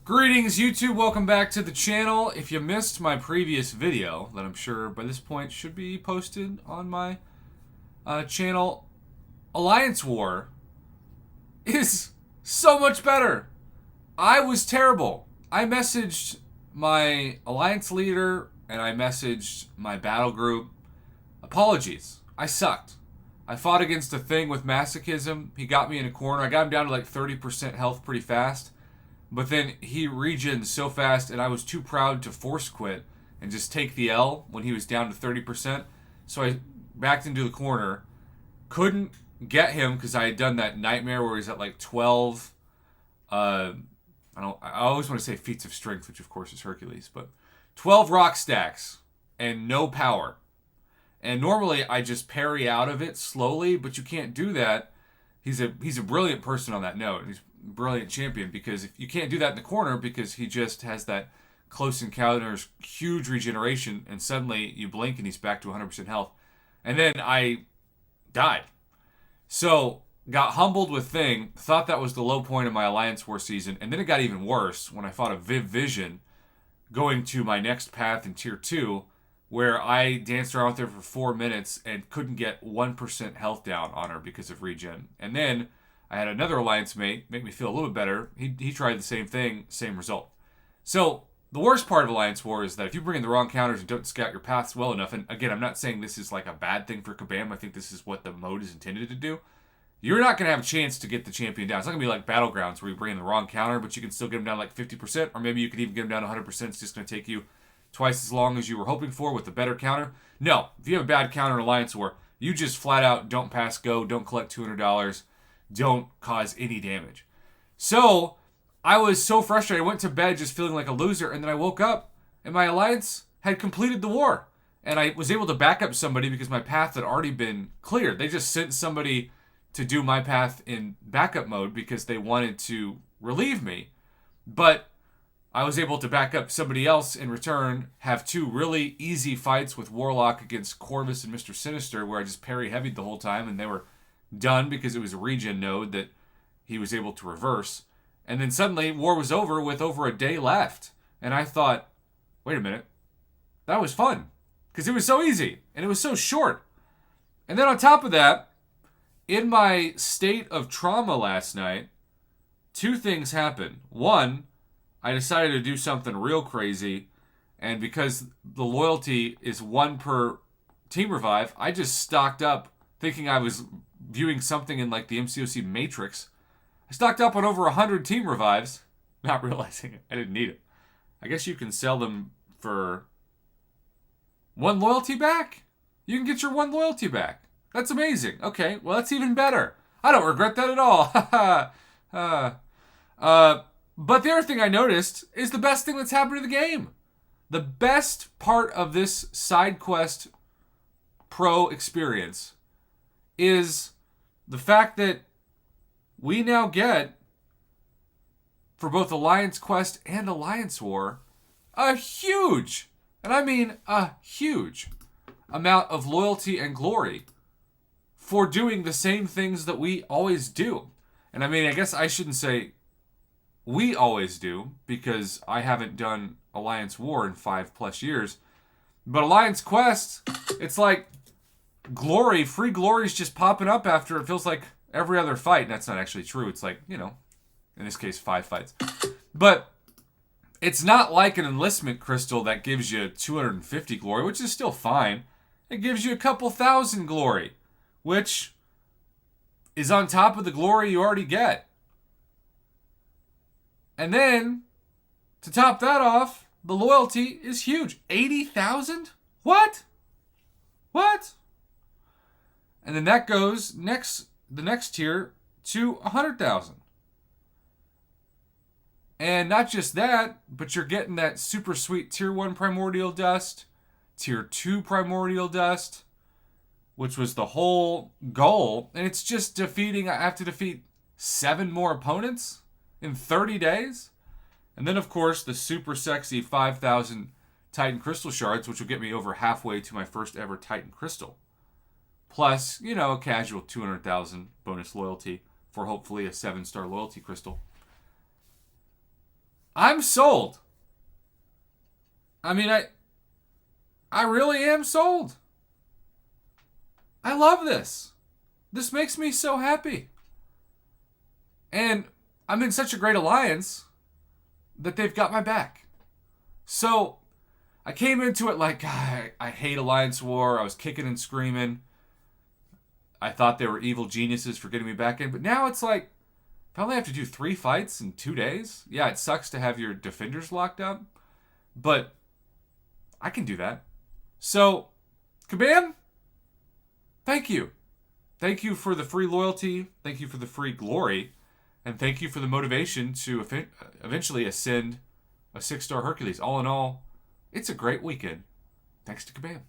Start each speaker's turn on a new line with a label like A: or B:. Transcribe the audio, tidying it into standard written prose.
A: Greetings YouTube, welcome back to the channel. If you missed my previous video, that I'm sure by this point should be posted on my channel, Alliance War is so much better. I was terrible. I messaged my Alliance leader and I messaged my battle group. Apologies, I sucked. I fought against a thing with masochism. He got me in a corner. I got him down to like 30% health pretty fast. But then he regened so fast, and I was too proud to force quit and just take the L when he was down to 30%. So I backed into the corner. Couldn't get him because I had done that nightmare where he's at like 12. I always want to say feats of strength, which of course is Hercules, but 12 rock stacks and no power. And normally I just parry out of it slowly, but you can't do that. He's a brilliant person on that note. He's a brilliant champion because if you can't do that in the corner because he just has that close encounters huge regeneration and suddenly you blink and he's back to 100% health. And then I died. So got humbled with Thing, thought that was the low point of my Alliance War season, and then it got even worse when I fought a Viv Vision going to my next path in Tier 2 where I danced around with her for 4 minutes and couldn't get 1% health down on her because of regen. And then I had another Alliance mate make me feel a little bit better. He tried the same thing, same result. So the worst part of Alliance War is that if you bring in the wrong counters and don't scout your paths well enough, and again, I'm not saying this is like a bad thing for Kabam. I think this is what the mode is intended to do. You're not going to have a chance to get the champion down. It's not going to be like Battlegrounds where you bring in the wrong counter, but you can still get him down like 50%, or maybe you could even get him down to 100%. It's just going to take you twice as long as you were hoping for with the better counter. No, if you have a bad counter in Alliance War, you just flat out don't pass go, don't collect $200, don't cause any damage. So I was so frustrated. I went to bed just feeling like a loser, and then I woke up and my Alliance had completed the war. And I was able to back up somebody because my path had already been cleared. They just sent somebody to do my path in backup mode because they wanted to relieve me. But I was able to back up somebody else in return, have two really easy fights with Warlock against Corvus and Mr. Sinister where I just parry-heavied the whole time and they were done because it was a regen node that he was able to reverse. And then suddenly war was over with over a day left. And I thought, wait a minute, that was fun because it was so easy and it was so short. And then on top of that, in my state of trauma last night, two things happened. One, I decided to do something real crazy, and because the loyalty is 1 per team revive, I just stocked up thinking I was viewing something in like the MCOC Matrix. I stocked up on over 100 team revives, not realizing it. I didn't need it. I guess you can sell them for 1 loyalty back? You can get your 1 loyalty back. That's amazing. Okay, well that's even better. I don't regret that at all. But the other thing I noticed is the best thing that's happened to the game. The best part of this side quest pro experience is the fact that we now get, for both Alliance Quest and Alliance War, a huge, and I mean a huge, amount of loyalty and glory for doing the same things that we always do. And I mean, I guess I shouldn't say we always do, because I haven't done Alliance War in 5+ years. But Alliance Quest, it's like glory, free glory is just popping up after it feels like every other fight. And that's not actually true. It's like, in this case, 5 fights. But it's not like an enlistment crystal that gives you 250 glory, which is still fine. It gives you a couple thousand glory, which is on top of the glory you already get. And then, to top that off, the loyalty is huge. 80,000? What? And then that goes the next tier to 100,000. And not just that, but you're getting that super sweet Tier 1 Primordial Dust, Tier 2 Primordial Dust, which was the whole goal. And it's just I have to defeat 7 more opponents in 30 days. And then, of course, the super sexy 5,000 Titan Crystal Shards, which will get me over halfway to my first ever Titan Crystal. Plus, a casual 200,000 bonus loyalty for hopefully a 7-star loyalty crystal. I'm sold. I mean, I really am sold. I love this. This makes me so happy. And I'm in such a great alliance that they've got my back. So I came into it like, God, I hate Alliance War. I was kicking and screaming. I thought they were evil geniuses for getting me back in. But now it's like, if I only have to do 3 fights in 2 days, yeah, it sucks to have your defenders locked up. But I can do that. So, Kabam, thank you. Thank you for the free loyalty. Thank you for the free glory. And thank you for the motivation to eventually ascend a 6-star Hercules. All in all, it's a great weekend. Thanks to Kabam.